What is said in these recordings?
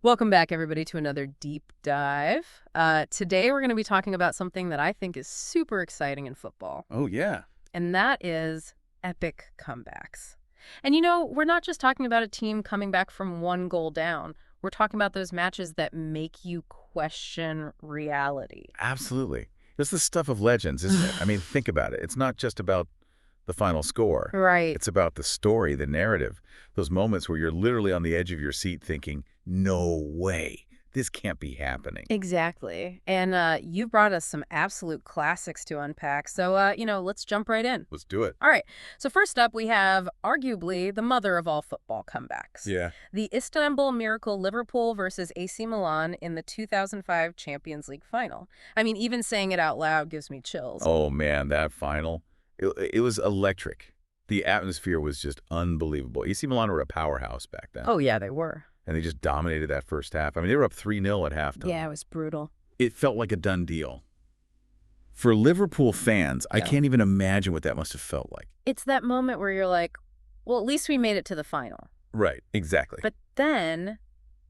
Welcome back, everybody, to another deep dive. Today, we're going to be talking about something that I think is super exciting in football, Oh, yeah. and that is epic comebacks. And we're not just talking about a team coming back from one goal down. We're talking about those matches that make you question reality. Absolutely. It's the stuff of legends, isn't it? I mean, think about it. It's not just about the final score. Right. It's about the story, the narrative, those moments where you're literally on the edge of your seat thinking, no way, this can't be happening. Exactly. And you brought us some absolute classics to unpack. So, let's jump right in. Let's do it. All right. So first up, we have arguably the mother of all football comebacks. Yeah. The Istanbul Miracle Liverpool versus AC Milan in the 2005 Champions League final. I mean, even saying it out loud gives me chills. Oh, man, that final, it was electric. The atmosphere was just unbelievable. AC Milan were a powerhouse back then. Oh, yeah, they were. And they just dominated that first half. I mean, they were up 3-0 at halftime. Yeah, it was brutal. It felt like a done deal. For Liverpool fans, I can't even imagine what that must have felt like. It's that moment where you're like, well, at least we made it to the final. Right, exactly. But then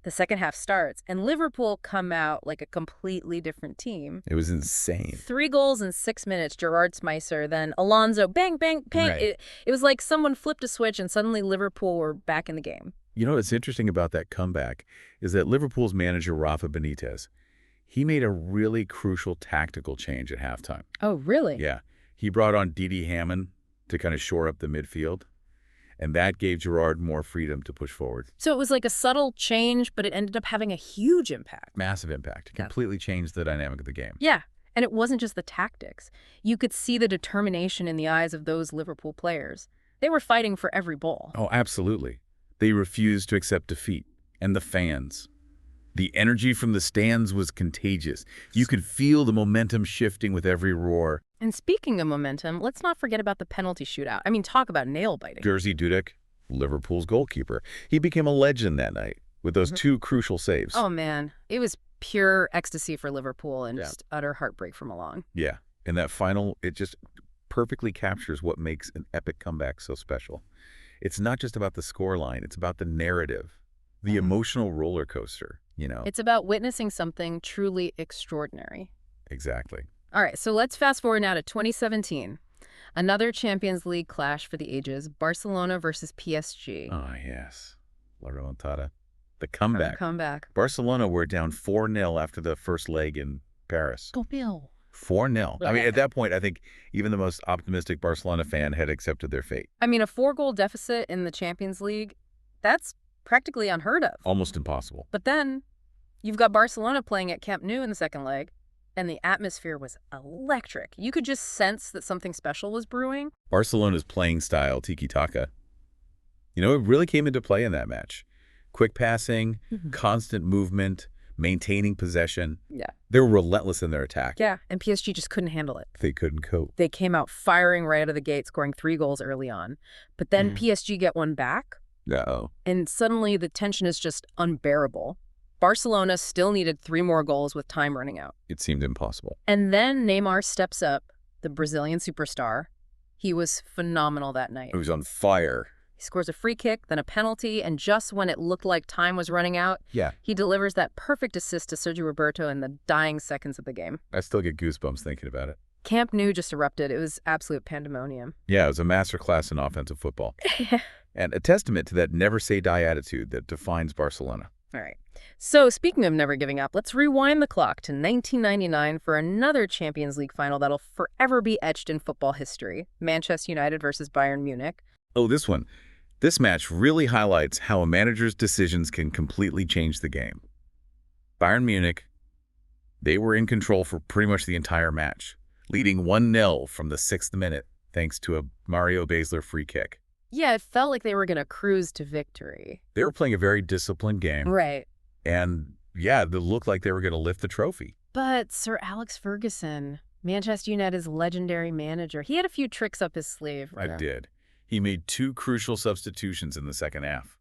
the second half starts, and Liverpool come out like a completely different team. It was insane. 3 goals in 6 minutes, Gerard Smicer, then Alonso, bang, bang, bang. Right. It was like someone flipped a switch and suddenly Liverpool were back in the game. You know what's interesting about that comeback is that Liverpool's manager, Rafa Benitez, he made a really crucial tactical change at halftime. Oh, really? Yeah. He brought on Didi Hamann to kind of shore up the midfield, and that gave Gerard more freedom to push forward. So it was like a subtle change, but it ended up having a huge impact. Massive impact. Yeah. Completely changed the dynamic of the game. Yeah, and it wasn't just the tactics. You could see the determination in the eyes of those Liverpool players. They were fighting for every ball. Oh, absolutely. They refused to accept defeat. And the fans. The energy from the stands was contagious. You could feel the momentum shifting with every roar. And speaking of momentum, let's not forget about the penalty shootout. I mean, talk about nail-biting. Jerzy Dudek, Liverpool's goalkeeper, he became a legend that night with those two crucial saves. Oh, man. It was pure ecstasy for Liverpool and just utter heartbreak for Milan. Yeah. And that final, it just perfectly captures what makes an epic comeback so special. It's not just about the scoreline. It's about the narrative, the emotional roller coaster, It's about witnessing something truly extraordinary. Exactly. All right, so let's fast forward now to 2017. Another Champions League clash for the ages, Barcelona versus PSG. Oh, yes. La remontada. The comeback. Comeback. Barcelona were down 4-0 after the first leg in Paris. Go Bill. 4-0. I mean, at that point, I think even the most optimistic Barcelona fan had accepted their fate. I mean, a 4-goal deficit in the Champions League, that's practically unheard of. Almost impossible. But then you've got Barcelona playing at Camp Nou in the second leg, and the atmosphere was electric. You could just sense that something special was brewing. Barcelona's playing style, tiki-taka, it really came into play in that match. Quick passing, constant movement, maintaining possession. Yeah. They were relentless in their attack. Yeah, and PSG just couldn't handle it. They couldn't cope. They came out firing right out of the gate, scoring 3 goals early on. But then PSG get one back, Uh-oh. and suddenly the tension is just unbearable. Barcelona still needed 3 more goals with time running out. It seemed impossible. And then Neymar steps up, the Brazilian superstar. He was phenomenal that night. It was on fire. He scores a free kick, then a penalty, and just when it looked like time was running out, he delivers that perfect assist to Sergio Roberto in the dying seconds of the game. I still get goosebumps thinking about it. Camp Nou just erupted. It was absolute pandemonium. Yeah, it was a masterclass in offensive football. And a testament to that never-say-die attitude that defines Barcelona. All right. So speaking of never giving up, let's rewind the clock to 1999 for another Champions League final that'll forever be etched in football history. Manchester United versus Bayern Munich. Oh, this one. This match really highlights how a manager's decisions can completely change the game. Bayern Munich, they were in control for pretty much the entire match, leading 1-0 from the 6th minute thanks to a Mario Basler free kick. Yeah, it felt like they were going to cruise to victory. They were playing a very disciplined game. Right. And, yeah, it looked like they were going to lift the trophy. But Sir Alex Ferguson, Manchester United's legendary manager, he had a few tricks up his sleeve. I did. He made 2 crucial substitutions in the second half,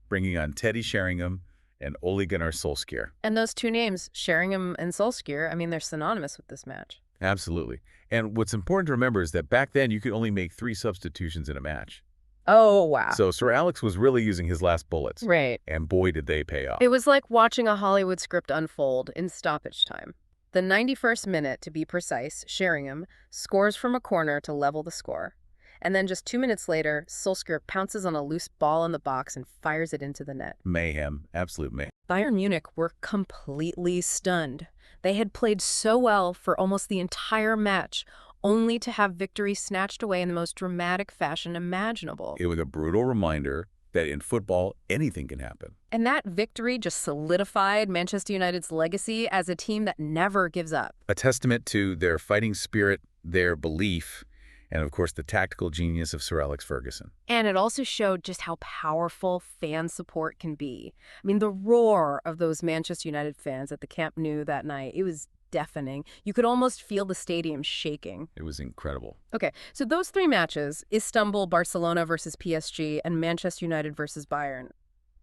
bringing on Teddy Sheringham and Ole Gunnar Solskjaer. And those 2 names, Sheringham and Solskjaer, I mean, they're synonymous with this match. Absolutely. And what's important to remember is that back then you could only make 3 substitutions in a match. Oh, wow. So Sir Alex was really using his last bullets, Right. and boy did they pay off. It was like watching a Hollywood script unfold in stoppage time. The 91st minute, to be precise, Sheringham scores from a corner to level the score. And then just 2 minutes later, Solskjaer pounces on a loose ball in the box and fires it into the net. Mayhem, absolute mayhem. Bayern Munich were completely stunned. They had played so well for almost the entire match, only to have victory snatched away in the most dramatic fashion imaginable. It was a brutal reminder that in football, anything can happen. And that victory just solidified Manchester United's legacy as a team that never gives up. A testament to their fighting spirit, their belief, and of course the tactical genius of Sir Alex Ferguson. And it also showed just how powerful fan support can be. I mean, the roar of those Manchester United fans at the Camp Nou that night, it was deafening. You could almost feel the stadium shaking. It was incredible. Okay, so those three matches, Istanbul, Barcelona versus PSG, and Manchester United versus Bayern,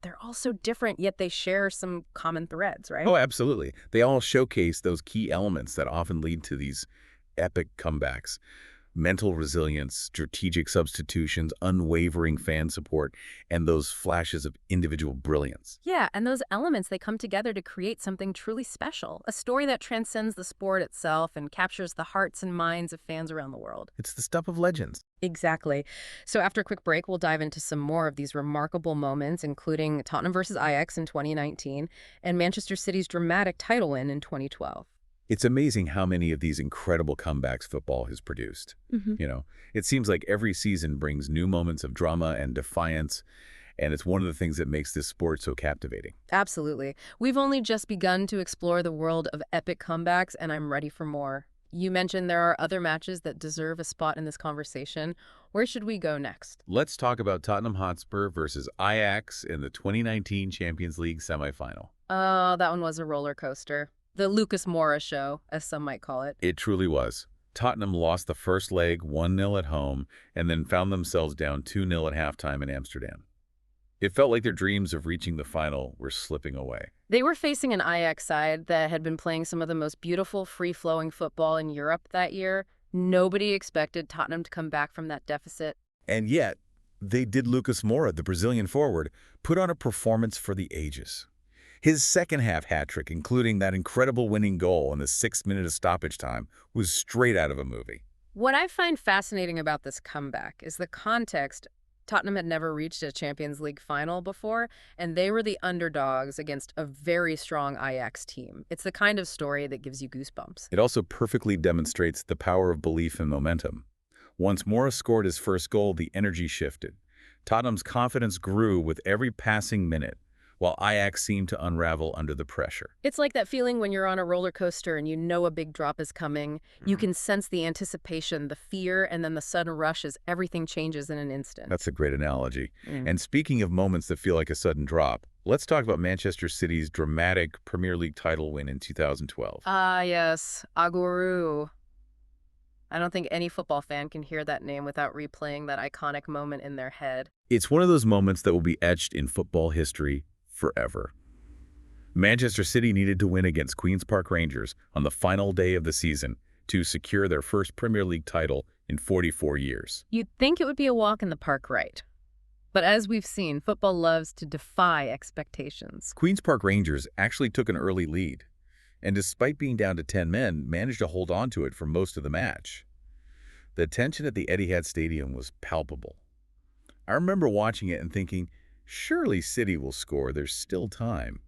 they're all so different, yet they share some common threads, right? Oh, absolutely. They all showcase those key elements that often lead to these epic comebacks. Mental resilience, strategic substitutions, unwavering fan support, and those flashes of individual brilliance. Yeah, and those elements, they come together to create something truly special, a story that transcends the sport itself and captures the hearts and minds of fans around the world. It's the stuff of legends. Exactly. So after a quick break, we'll dive into some more of these remarkable moments, including Tottenham versus Ajax in 2019 and Manchester City's dramatic title win in 2012. It's amazing how many of these incredible comebacks football has produced. It seems like every season brings new moments of drama and defiance, and it's one of the things that makes this sport so captivating. Absolutely. We've only just begun to explore the world of epic comebacks, and I'm ready for more. You mentioned there are other matches that deserve a spot in this conversation. Where should we go next? Let's talk about Tottenham Hotspur versus Ajax in the 2019 Champions League semifinal. Oh, that one was a roller coaster. The Lucas Moura show, as some might call it. It truly was. Tottenham lost the first leg 1-0 at home and then found themselves down 2-0 at halftime in Amsterdam. It felt like their dreams of reaching the final were slipping away. They were facing an Ajax side that had been playing some of the most beautiful, free-flowing football in Europe that year. Nobody expected Tottenham to come back from that deficit. And yet, they did. Lucas Moura, the Brazilian forward, put on a performance for the ages. His second-half hat-trick, including that incredible winning goal in the 6th minute of stoppage time, was straight out of a movie. What I find fascinating about this comeback is the context. Tottenham had never reached a Champions League final before, and they were the underdogs against a very strong Ajax team. It's the kind of story that gives you goosebumps. It also perfectly demonstrates the power of belief and momentum. Once Moura scored his first goal, the energy shifted. Tottenham's confidence grew with every passing minute, while Ajax seemed to unravel under the pressure. It's like that feeling when you're on a roller coaster and you know a big drop is coming. You can sense the anticipation, the fear, and then the sudden rush as everything changes in an instant. That's a great analogy. And speaking of moments that feel like a sudden drop, let's talk about Manchester City's dramatic Premier League title win in 2012. Ah, yes, Aguero. I don't think any football fan can hear that name without replaying that iconic moment in their head. It's one of those moments that will be etched in football history forever. Manchester City needed to win against Queen's Park Rangers on the final day of the season to secure their first Premier League title in 44 years. You'd think it would be a walk in the park, right? But as we've seen, football loves to defy expectations. Queen's Park Rangers actually took an early lead, and despite being down to 10 men, managed to hold on to it for most of the match. The tension at the Etihad Stadium was palpable. I remember watching it and thinking, surely City will score, there's still time.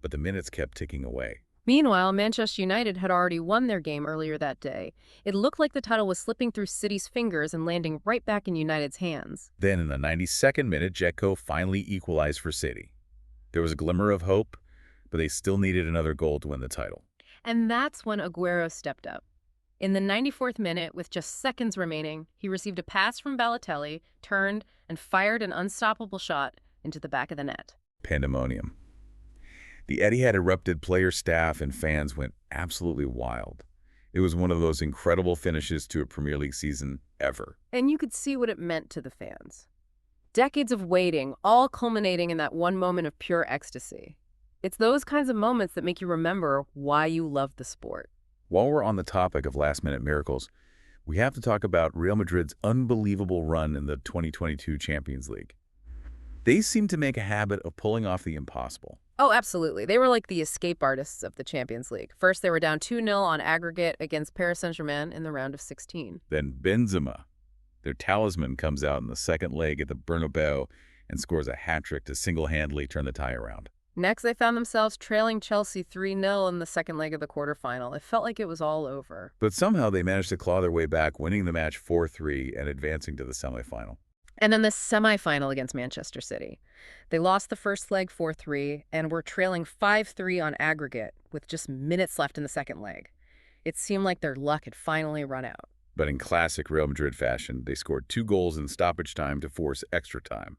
But the minutes kept ticking away. Meanwhile, Manchester United had already won their game earlier that day. It looked like the title was slipping through City's fingers and landing right back in United's hands. Then in the 92nd minute, Dzeko finally equalized for City. There was a glimmer of hope, but they still needed another goal to win the title. And that's when Aguero stepped up. In the 94th minute, with just seconds remaining, he received a pass from Balotelli, turned, and fired an unstoppable shot into the back of the net. Pandemonium. The Etihad erupted, player, staff, and fans went absolutely wild. It was one of those incredible finishes to a Premier League season ever. And you could see what it meant to the fans. Decades of waiting, all culminating in that one moment of pure ecstasy. It's those kinds of moments that make you remember why you love the sport. While we're on the topic of last-minute miracles, We have to talk about Real Madrid's unbelievable run in the 2022 Champions League. They seem to make a habit of pulling off the impossible. Oh, absolutely. They were like the escape artists of the Champions League. First, they were down 2-0 on aggregate against Paris Saint-Germain in the round of 16. Then Benzema, their talisman, comes out in the second leg at the Bernabeu and scores a hat-trick to single-handedly turn the tie around. Next, they found themselves trailing Chelsea 3-0 in the second leg of the quarterfinal. It felt like it was all over. But somehow they managed to claw their way back, winning the match 4-3 and advancing to the semifinal. And then the semifinal against Manchester City. They lost the first leg 4-3 and were trailing 5-3 on aggregate with just minutes left in the second leg. It seemed like their luck had finally run out. But in classic Real Madrid fashion, they scored 2 goals in stoppage time to force extra time.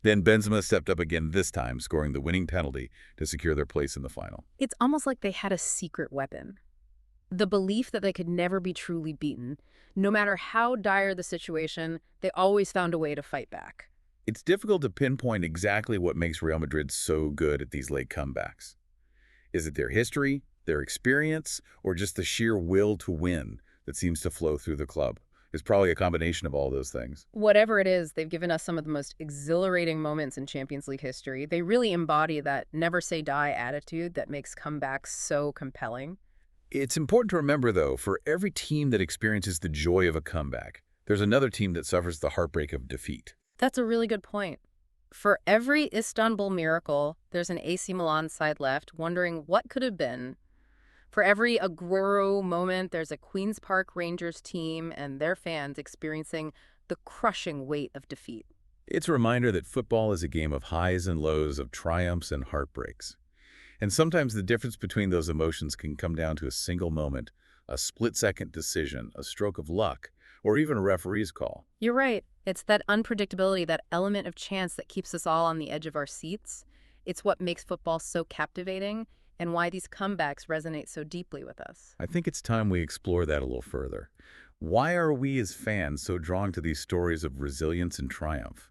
Then Benzema stepped up again this time, scoring the winning penalty to secure their place in the final. It's almost like they had a secret weapon. The belief that they could never be truly beaten. No matter how dire the situation, they always found a way to fight back. It's difficult to pinpoint exactly what makes Real Madrid so good at these late comebacks. Is it their history, their experience, or just the sheer will to win that seems to flow through the club? It's probably a combination of all those things. Whatever it is, they've given us some of the most exhilarating moments in Champions League history. They really embody that never-say-die attitude that makes comebacks so compelling. It's important to remember, though, for every team that experiences the joy of a comeback, there's another team that suffers the heartbreak of defeat. That's a really good point. For every Istanbul miracle, there's an AC Milan side left wondering what could have been. For every Aguero moment, there's a Queen's Park Rangers team and their fans experiencing the crushing weight of defeat. It's a reminder that football is a game of highs and lows, of triumphs and heartbreaks. And sometimes the difference between those emotions can come down to a single moment, a split-second decision, a stroke of luck, or even a referee's call. You're right. It's that unpredictability, that element of chance that keeps us all on the edge of our seats. It's what makes football so captivating and why these comebacks resonate so deeply with us. I think it's time we explore that a little further. Why are we as fans so drawn to these stories of resilience and triumph?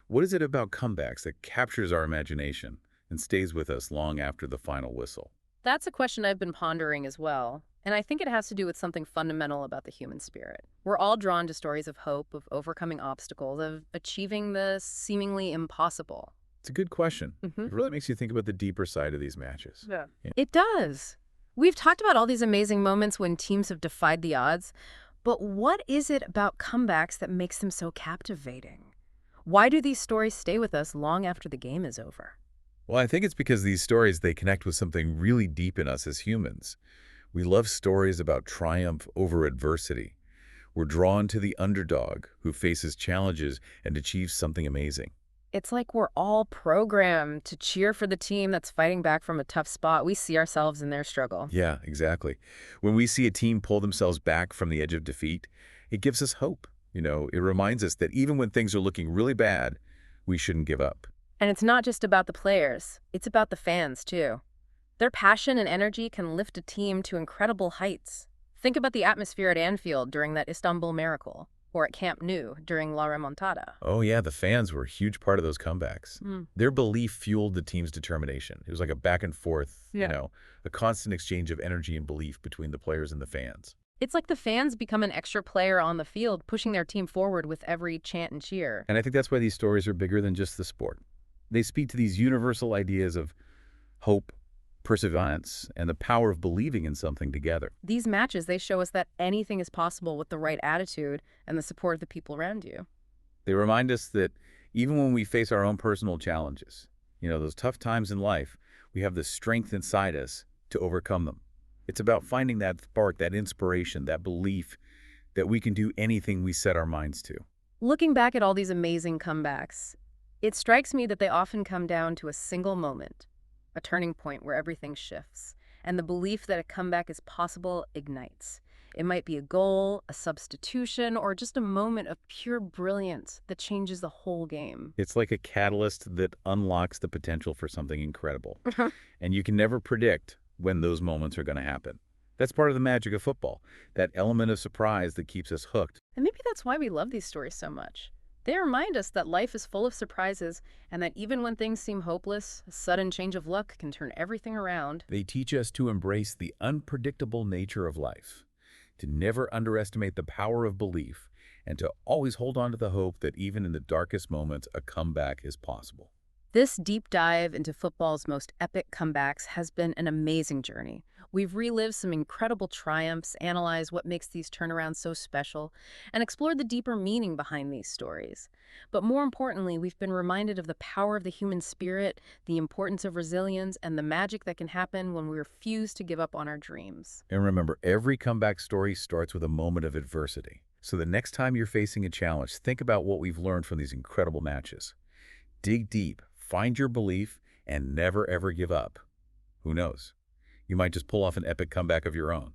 What is it about comebacks that captures our imagination and stays with us long after the final whistle? That's a question I've been pondering as well, and I think it has to do with something fundamental about the human spirit. We're all drawn to stories of hope, of overcoming obstacles, of achieving the seemingly impossible. It's a good question. It really makes you think about the deeper side of these matches. Yeah. It does. We've talked about all these amazing moments when teams have defied the odds, but what is it about comebacks that makes them so captivating? Why do these stories stay with us long after the game is over? Well, I think it's because these stories, they connect with something really deep in us as humans. We love stories about triumph over adversity. We're drawn to the underdog who faces challenges and achieves something amazing. It's like we're all programmed to cheer for the team that's fighting back from a tough spot. We see ourselves in their struggle. Yeah, exactly. When we see a team pull themselves back from the edge of defeat, it gives us hope. It reminds us that even when things are looking really bad, we shouldn't give up. And it's not just about the players. It's about the fans, too. Their passion and energy can lift a team to incredible heights. Think about the atmosphere at Anfield during that Istanbul miracle, or at Camp Nou during La Remontada. Oh, yeah, the fans were a huge part of those comebacks. Their belief fueled the team's determination. It was like a back and forth, a constant exchange of energy and belief between the players and the fans. It's like the fans become an extra player on the field, pushing their team forward with every chant and cheer. And I think that's why these stories are bigger than just the sport. They speak to these universal ideas of hope, perseverance, and the power of believing in something together. These matches, they show us that anything is possible with the right attitude and the support of the people around you. They remind us that even when we face our own personal challenges, those tough times in life, we have the strength inside us to overcome them. It's about finding that spark, that inspiration, that belief that we can do anything we set our minds to. Looking back at all these amazing comebacks, it strikes me that they often come down to a single moment, a turning point where everything shifts, and the belief that a comeback is possible ignites. It might be a goal, a substitution, or just a moment of pure brilliance that changes the whole game. It's like a catalyst that unlocks the potential for something incredible. And you can never predict when those moments are going to happen. That's part of the magic of football, that element of surprise that keeps us hooked. And maybe that's why we love these stories so much. They remind us that life is full of surprises and that even when things seem hopeless, a sudden change of luck can turn everything around. They teach us to embrace the unpredictable nature of life, to never underestimate the power of belief, and to always hold on to the hope that even in the darkest moments, a comeback is possible. This deep dive into football's most epic comebacks has been an amazing journey. We've relived some incredible triumphs, analyzed what makes these turnarounds so special, and explored the deeper meaning behind these stories. But more importantly, we've been reminded of the power of the human spirit, the importance of resilience, and the magic that can happen when we refuse to give up on our dreams. And remember, every comeback story starts with a moment of adversity. So the next time you're facing a challenge, think about what we've learned from these incredible matches. Dig deep, find your belief, and never ever give up. Who knows? You might just pull off an epic comeback of your own.